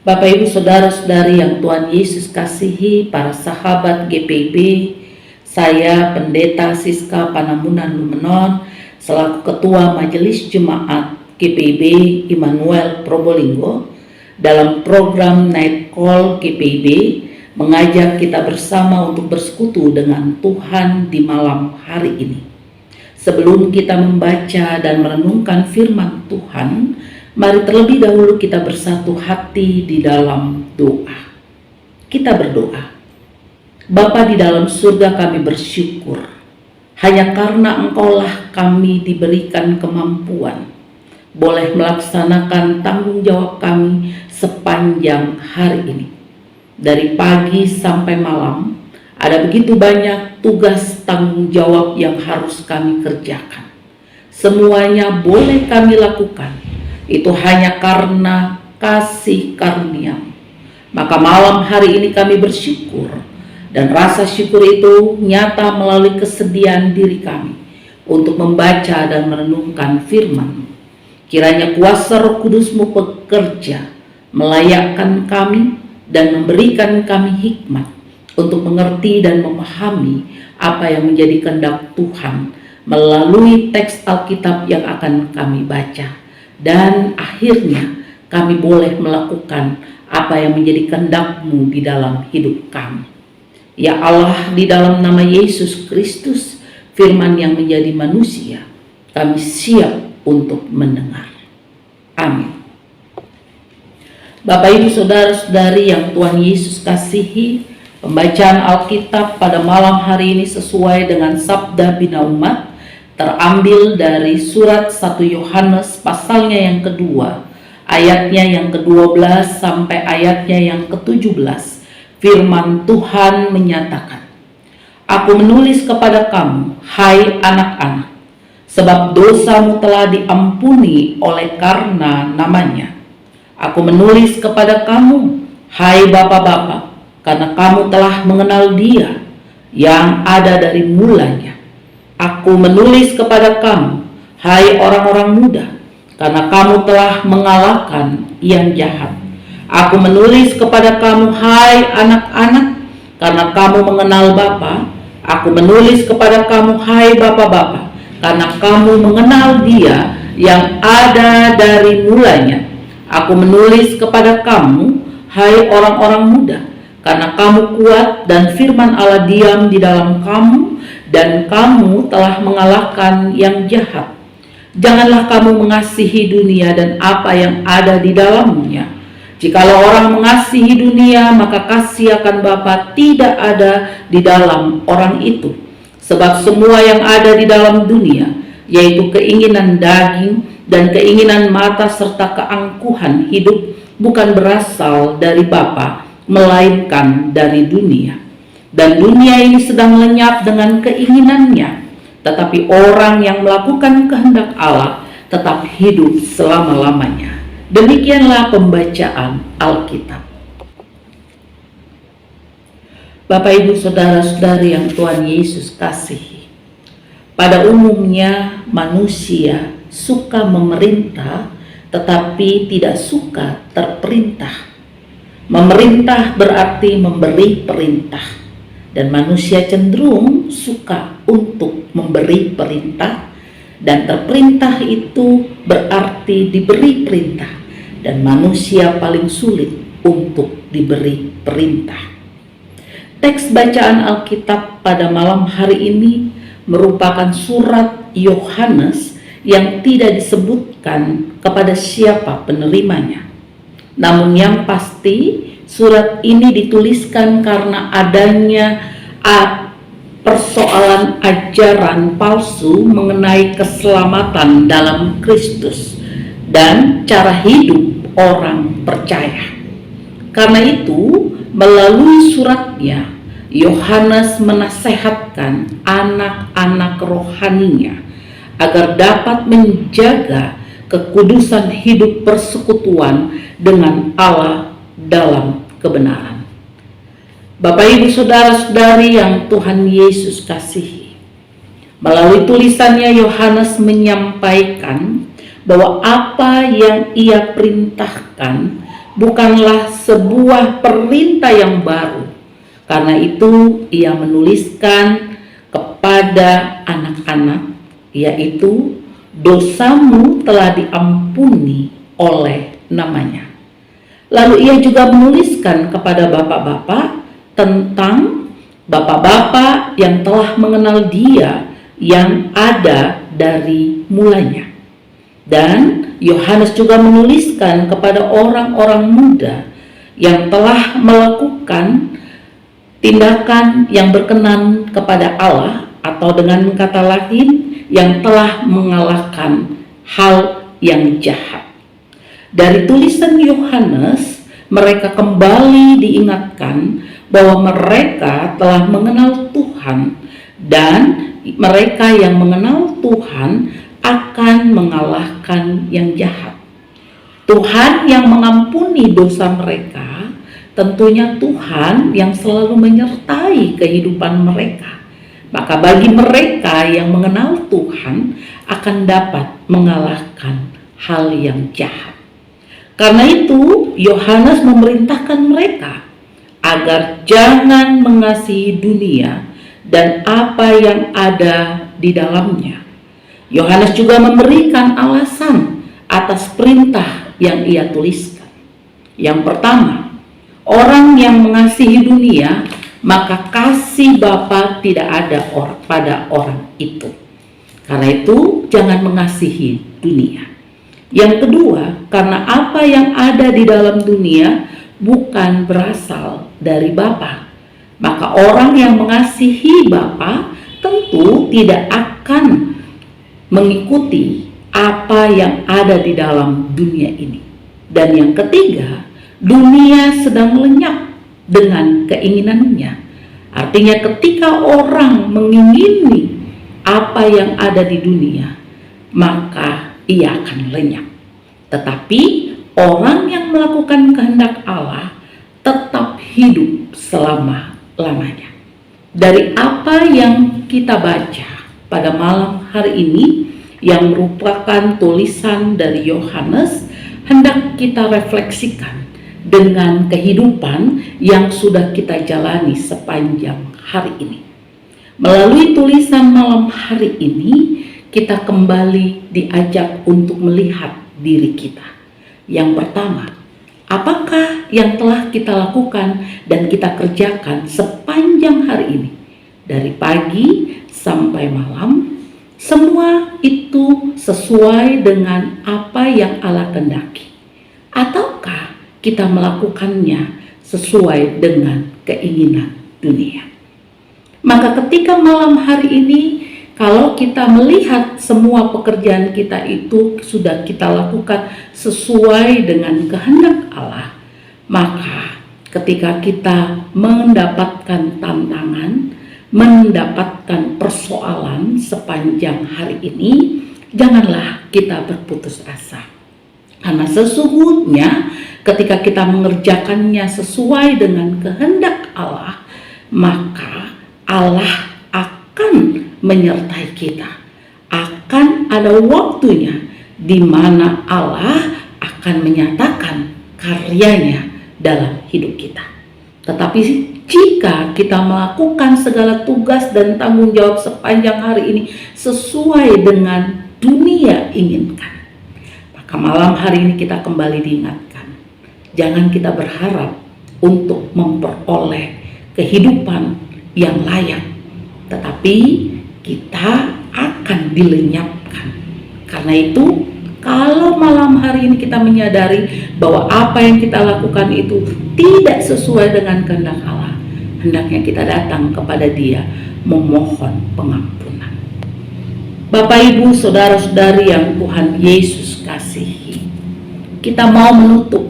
Bapak Ibu Saudara-saudari yang Tuhan Yesus kasihi, para sahabat GPIB, saya Pendeta Siska Panamunan Lumenon selaku Ketua Majelis Jemaat GPIB Immanuel Probolinggo dalam program Night Call GPIB mengajak kita bersama untuk bersekutu dengan Tuhan di malam hari ini. Sebelum kita membaca dan merenungkan firman Tuhan, mari terlebih dahulu kita bersatu hati di dalam doa. Kita berdoa. Bapa di dalam surga, kami bersyukur hanya karena Engkaulah kami diberikan kemampuan boleh melaksanakan tanggung jawab kami sepanjang hari ini. Dari pagi sampai malam, ada begitu banyak tugas tanggung jawab yang harus kami kerjakan. Semuanya boleh kami lakukan, itu hanya karena kasih karunia. Maka malam hari ini kami bersyukur, dan rasa syukur itu nyata melalui kesediaan diri kami untuk membaca dan merenungkan firman. Kiranya kuasa Roh Kudus-Mu bekerja, melayakkan kami dan memberikan kami hikmat untuk mengerti dan memahami apa yang menjadi kehendak Tuhan melalui teks Alkitab yang akan kami baca. Dan akhirnya kami boleh melakukan apa yang menjadi kehendak-Mu di dalam hidup kami. Ya Allah, di dalam nama Yesus Kristus, firman yang menjadi manusia, kami siap untuk mendengar. Amin. Bapak Ibu Saudara-saudari yang Tuhan Yesus kasihi, pembacaan Alkitab pada malam hari ini sesuai dengan sabda Bina Umat terambil dari surat 1 Yohanes pasalnya yang kedua, ayatnya yang ke-12 sampai ayatnya yang ke-17. Firman Tuhan menyatakan, "Aku menulis kepada kamu, hai anak-anak, sebab dosamu telah diampuni oleh karena namanya. Aku menulis kepada kamu, hai bapak-bapak, karena kamu telah mengenal Dia yang ada dari mulanya. Aku menulis kepada kamu, hai orang-orang muda, karena kamu telah mengalahkan yang jahat. Aku menulis kepada kamu, hai anak-anak, karena kamu mengenal Bapa. Aku menulis kepada kamu, hai bapak-bapak, karena kamu mengenal Dia yang ada dari mulanya. Aku menulis kepada kamu, hai orang-orang muda, karena kamu kuat dan firman Allah diam di dalam kamu, dan kamu telah mengalahkan yang jahat. Janganlah kamu mengasihi dunia dan apa yang ada di dalamnya. Jikalau orang mengasihi dunia, maka kasih akan Bapa tidak ada di dalam orang itu. Sebab semua yang ada di dalam dunia, yaitu keinginan daging dan keinginan mata serta keangkuhan hidup, bukan berasal dari Bapa, melainkan dari dunia. Dan dunia ini sedang lenyap dengan keinginannya, tetapi orang yang melakukan kehendak Allah tetap hidup selama-lamanya." Demikianlah pembacaan Alkitab. Bapak Ibu Saudara-saudari yang Tuhan Yesus kasihi, pada umumnya manusia suka memerintah tetapi tidak suka terperintah. Memerintah berarti memberi perintah, dan manusia cenderung suka untuk memberi perintah, dan terperintah itu berarti diberi perintah, dan manusia paling sulit untuk diberi perintah. Teks bacaan Alkitab pada malam hari ini merupakan surat Yohanes yang tidak disebutkan kepada siapa penerimanya. Namun yang pasti surat ini dituliskan karena adanya persoalan ajaran palsu mengenai keselamatan dalam Kristus dan cara hidup orang percaya. Karena itu, melalui suratnya, Yohanes menasehatkan anak-anak rohaninya agar dapat menjaga kekudusan hidup persekutuan dengan Allah dalam kebenaran. Bapak Ibu Saudara-saudari yang Tuhan Yesus kasihi, melalui tulisannya Yohanes menyampaikan bahwa apa yang ia perintahkan bukanlah sebuah perintah yang baru. Karena itu ia menuliskan kepada anak-anak, yaitu dosamu telah diampuni oleh namanya. Lalu ia juga menuliskan kepada bapak-bapak tentang bapak-bapak yang telah mengenal Dia yang ada dari mulanya. Dan Yohanes juga menuliskan kepada orang-orang muda yang telah melakukan tindakan yang berkenan kepada Allah, atau dengan kata lain yang telah mengalahkan hal yang jahat. Dari tulisan Yohanes, mereka kembali diingatkan bahwa mereka telah mengenal Tuhan, dan mereka yang mengenal Tuhan akan mengalahkan yang jahat. Tuhan yang mengampuni dosa mereka, tentunya Tuhan yang selalu menyertai kehidupan mereka. Maka bagi mereka yang mengenal Tuhan akan dapat mengalahkan hal yang jahat. Karena itu Yohanes memerintahkan mereka agar jangan mengasihi dunia dan apa yang ada di dalamnya. Yohanes juga memberikan alasan atas perintah yang ia tuliskan. Yang pertama, orang yang mengasihi dunia, maka kasih Bapa tidak ada pada orang itu. Karena itu jangan mengasihi dunia. Yang kedua, karena apa yang ada di dalam dunia bukan berasal dari Bapa, maka orang yang mengasihi Bapa tentu tidak akan mengikuti apa yang ada di dalam dunia ini. Dan yang ketiga, dunia sedang lenyap dengan keinginannya. Artinya ketika orang mengingini apa yang ada di dunia, maka ia akan lenyap. Tetapi orang yang melakukan kehendak Allah tetap hidup selama-lamanya. Dari apa yang kita baca pada malam hari ini, yang merupakan tulisan dari Yohanes, hendak kita refleksikan dengan kehidupan yang sudah kita jalani sepanjang hari ini. Melalui tulisan malam hari ini, kita kembali diajak untuk melihat diri kita. Yang pertama, apakah yang telah kita lakukan dan kita kerjakan sepanjang hari ini? Dari pagi sampai malam, semua itu sesuai dengan apa yang Allah kehendaki? Ataukah kita melakukannya sesuai dengan keinginan dunia? Maka ketika malam hari ini, kalau kita melihat semua pekerjaan kita itu sudah kita lakukan sesuai dengan kehendak Allah, maka ketika kita mendapatkan tantangan, mendapatkan persoalan sepanjang hari ini, janganlah kita berputus asa. Karena sesungguhnya ketika kita mengerjakannya sesuai dengan kehendak Allah, maka Allah akan menyertai kita. Akan ada waktunya di mana Allah akan menyatakan karyanya dalam hidup kita. Tetapi jika kita melakukan segala tugas dan tanggung jawab sepanjang hari ini sesuai dengan dunia inginkan, maka malam hari ini kita kembali diingatkan, jangan kita berharap untuk memperoleh kehidupan yang layak, tetapi kita akan dilenyapkan. Karena itu, kalau malam hari ini kita menyadari bahwa apa yang kita lakukan itu tidak sesuai dengan kehendak Allah, hendaknya kita datang kepada Dia memohon pengampunan. Bapak, Ibu, saudara-saudari yang Tuhan Yesus kasihi, kita mau menutup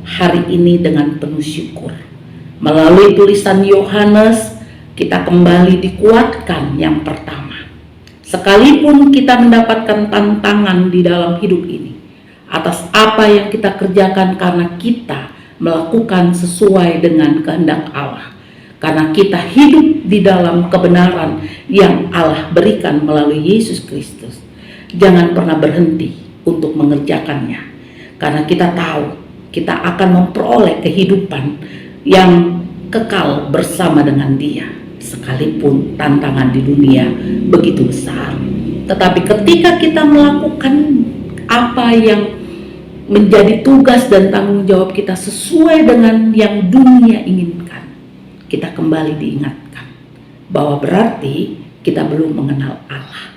hari ini dengan penuh syukur. Melalui tulisan Yohanes, kita kembali dikuatkan yang pertama. Sekalipun kita mendapatkan tantangan di dalam hidup ini, atas apa yang kita kerjakan karena kita melakukan sesuai dengan kehendak Allah, karena kita hidup di dalam kebenaran yang Allah berikan melalui Yesus Kristus, jangan pernah berhenti untuk mengerjakannya. Karena kita tahu kita akan memperoleh kehidupan yang kekal bersama dengan Dia, sekalipun tantangan di dunia begitu besar. Tetapi ketika kita melakukan apa yang menjadi tugas dan tanggung jawab kita sesuai dengan yang dunia inginkan, kita kembali diingatkan bahwa berarti kita belum mengenal Allah.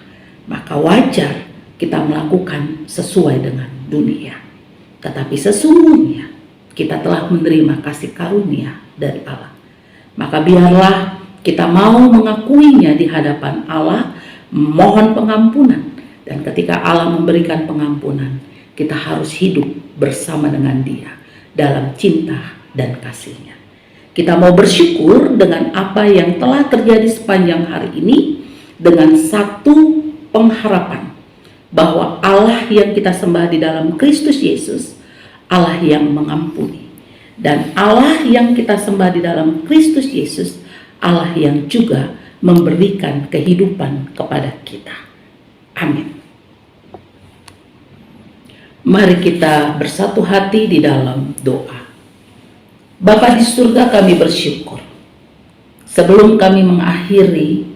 Maka wajar kita melakukan sesuai dengan dunia. Tetapi sesungguhnya kita telah menerima kasih karunia dari Allah. Maka biarlah kita mau mengakuinya di hadapan Allah, mohon pengampunan. Dan ketika Allah memberikan pengampunan, kita harus hidup bersama dengan Dia dalam cinta dan kasih-Nya. Kita mau bersyukur dengan apa yang telah terjadi sepanjang hari ini dengan satu pengharapan bahwa Allah yang kita sembah di dalam Kristus Yesus, Allah yang mengampuni. Dan Allah yang kita sembah di dalam Kristus Yesus, Allah yang juga memberikan kehidupan kepada kita. Amin. Mari kita bersatu hati di dalam doa. Bapa di surga, kami bersyukur. Sebelum kami mengakhiri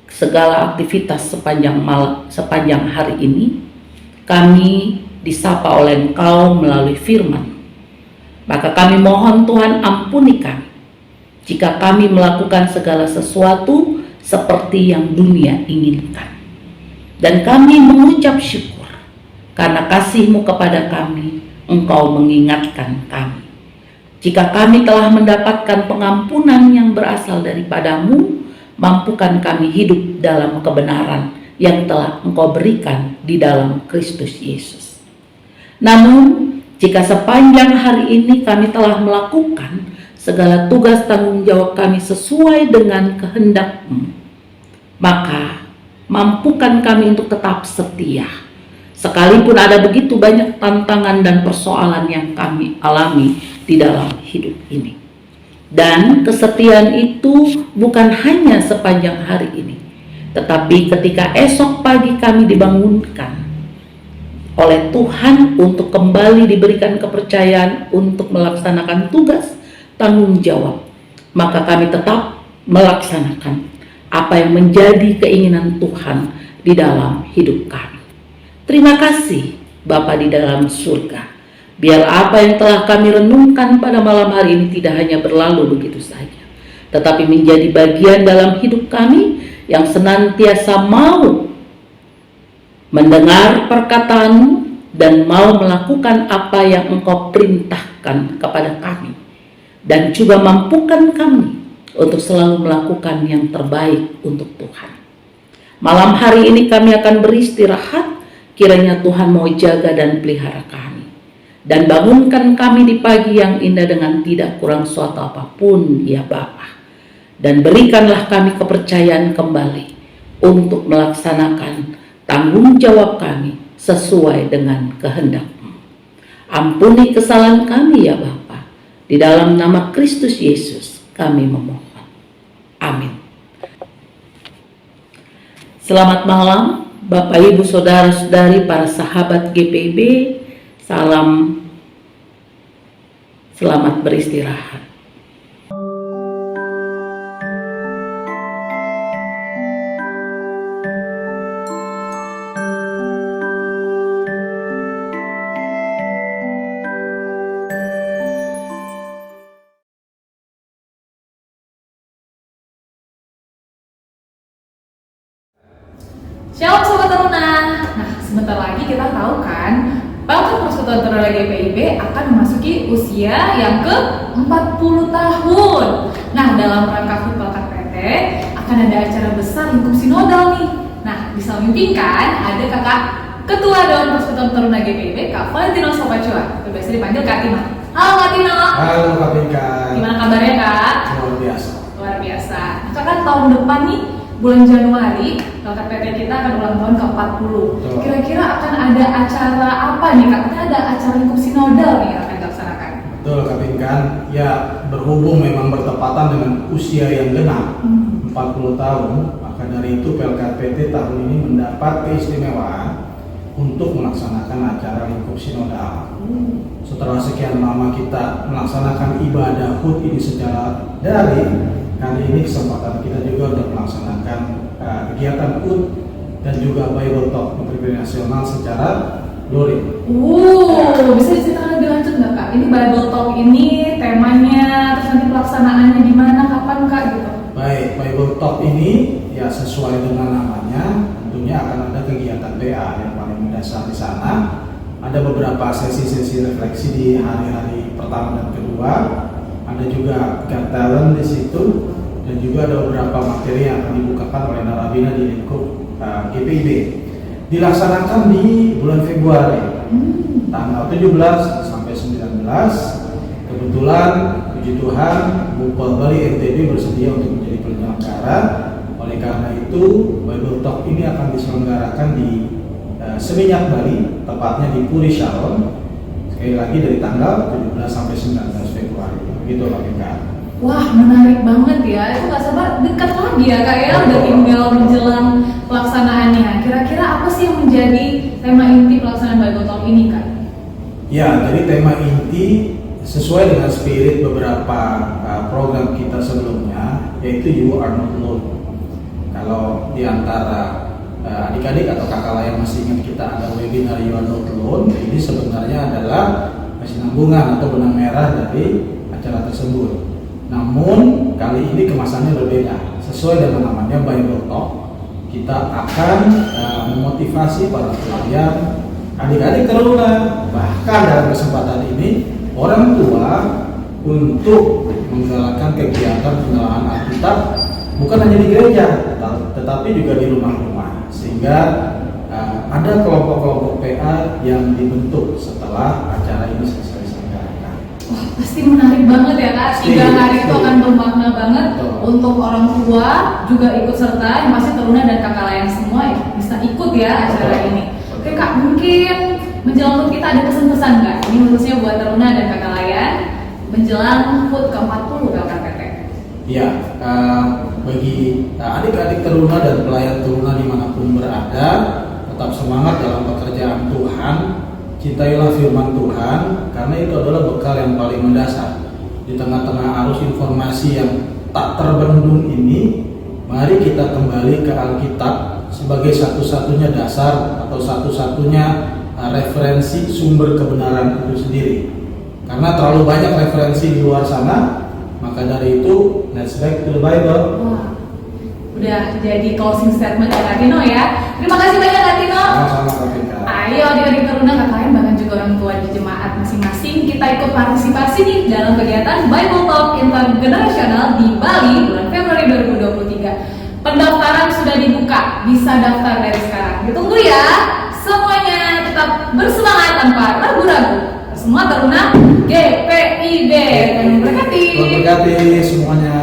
segala aktivitas sepanjang hari ini, kami disapa oleh Engkau melalui firman. Maka kami mohon Tuhan, ampuni kami jika kami melakukan segala sesuatu seperti yang dunia inginkan. Dan kami mengucap syukur karena kasih-Mu kepada kami, Engkau mengingatkan kami. Jika kami telah mendapatkan pengampunan yang berasal daripada-Mu, mampukan kami hidup dalam kebenaran yang telah Engkau berikan di dalam Kristus Yesus. Namun, jika sepanjang hari ini kami telah melakukan segala tugas tanggung jawab kami sesuai dengan kehendak-Mu, maka mampukan kami untuk tetap setia. Sekalipun ada begitu banyak tantangan dan persoalan yang kami alami di dalam hidup ini. Dan kesetiaan itu bukan hanya sepanjang hari ini, tetapi ketika esok pagi kami dibangunkan oleh Tuhan untuk kembali diberikan kepercayaan untuk melaksanakan tugas tanggung jawab, maka kami tetap melaksanakan apa yang menjadi keinginan Tuhan di dalam hidup kami. Terima kasih Bapa di dalam surga. Biar apa yang telah kami renungkan pada malam hari ini tidak hanya berlalu begitu saja, tetapi menjadi bagian dalam hidup kami yang senantiasa mau mendengar perkataan-Mu dan mau melakukan apa yang Engkau perintahkan kepada kami, dan juga mampukan kami untuk selalu melakukan yang terbaik untuk Tuhan. Malam hari ini kami akan beristirahat, kiranya Tuhan mau jaga dan pelihara kami, dan bangunkan kami di pagi yang indah dengan tidak kurang suatu apapun, ya Bapa. Dan berikanlah kami kepercayaan kembali untuk melaksanakan tanggung jawab kami sesuai dengan kehendak-Mu. Ampuni kesalahan kami ya Bapa. Di dalam nama Kristus Yesus kami memohon. Amin. Selamat malam Bapak Ibu Saudara-saudari para sahabat GPIB. Salam, selamat beristirahat. Shalom Sobat Taruna. Nah, sebentar lagi kita tahu kan, Pelkat Persekutuan Taruna GPIB akan memasuki usia yang ke-40 tahun. Nah, dalam rangka HUT Pelkat PT akan ada acara besar lingkup sinodal nih. Nah, bisa memimpinkan ada kakak Ketua Dewan Persekutuan Taruna GPIB, Kak Valentino Sopacua. Biasa dipanggil Kak Tina. Halo Kak Tina. Halo Kak Pinka. Gimana kabarnya Kak? Luar biasa. Luar biasa. Nah, Kak, kan tahun depan nih, bulan Januari, Pelkat PT kita akan ulang tahun ke-40. Kira-kira akan ada acara apa nih Kak? Kita ada acara lingkup sinodal nih yang akan dilaksanakan. Betul Kak Pinka. Ya, berhubung memang bertepatan dengan usia yang genap 40 tahun, maka dari itu Pelkat PT tahun ini mendapat keistimewaan untuk melaksanakan acara lingkup sinodal. Setelah sekian lama kita melaksanakan ibadah HUT ini secara daring, kali ini kesempatan kita juga untuk melaksanakan kegiatan HUT dan juga Bible Talk Menteri Nasional secara daring. Bisa diceritakan lebih lanjut nggak Kak? Ini Bible Talk ini temanya, terus nanti pelaksanaannya di mana, kapan Kak gitu? Baik, Bible Talk ini ya sesuai dengan namanya, tentunya akan ada kegiatan BA yang paling mendasar di sana. Ada beberapa sesi-sesi refleksi di hari-hari pertama dan kedua. Ada juga God Talent di situ, dan juga ada beberapa materi yang akan dibukakan oleh narabina di lingkup GPIB. Dilaksanakan di bulan Februari, tanggal 17 sampai 19. Kebetulan puji Tuhan, Bupal Bali NTB bersedia untuk menjadi penyelenggara. Oleh karena itu, Bible Talk ini akan diselenggarakan di Seminyak Bali, tepatnya di Puri Shalom. Sekali lagi dari tanggal 17 sampai 19 Februari. Begitu Pak Bika. Wah, menarik banget ya. Itu nggak sabar, dekat lagi ya Kak ya. Udah tinggal menjelang pelaksanaannya. Kira-kira apa sih yang menjadi tema inti pelaksanaan Bible Talk ini Kak? Ya, jadi tema inti sesuai dengan spirit beberapa program kita sebelumnya, yaitu You Are Not Alone. Kalau di antara adik-adik atau kakak lain masih ingat kita ada webinar You Are Not Alone, ini sebenarnya adalah kesinambungan atau benang merah dari acara tersebut. Namun kali ini kemasannya berbeda. Sesuai dengan namanya Bible Talk, kita akan memotivasi para pelayan, adik-adik teruna, bahkan dalam kesempatan ini orang tua untuk menggalakkan kegiatan pengenalan Alkitab bukan hanya di gereja, tetapi juga di rumah-rumah, sehingga ada kelompok-kelompok PA yang dibentuk setelah acara ini selesai diselenggarakan. Wah, pasti menarik banget ya Kak. 3 hari itu akan bermakna banget. Betul. Untuk orang tua juga ikut serta, yang pasti teruna dan kakak lain semua bisa ikut ya acara Betul. ini. Oke Kak, mungkin menjelang HUT kita ada pesan-pesan Kak? Ini khususnya buat teruna dan kakak lain menjelang HUT ke-40 LKPT. Ya, bagi adik-adik teruna dan pelayan teruna dimanapun berada, tetap semangat dalam pekerjaan Tuhan. Cintailah firman Tuhan, karena itu adalah bekal yang paling mendasar. Di tengah-tengah arus informasi yang tak terbendung ini, mari kita kembali ke Alkitab sebagai satu-satunya dasar atau satu-satunya referensi sumber kebenaran itu sendiri. Karena terlalu banyak referensi di luar sana, maka dari itu let's back to the Bible. Wah, udah jadi closing statement ya Kak Tino ya. Terima kasih banyak Kak Tino. Sama-sama Kak Vika. Ayo adik-adik teruna kakak lain bahkan juga orang tua di jemaat masing-masing, kita ikut partisipasi nih dalam kegiatan Bible Talk Intergenerasional di Bali bulan Februari 2023. Pendaftaran sudah dibuka, bisa daftar dari sekarang. Ditunggu ya. Semuanya tetap bersemangat tanpa ragu-ragu. Semua teruna GPIB. Terima kasih. Terima kasih semuanya.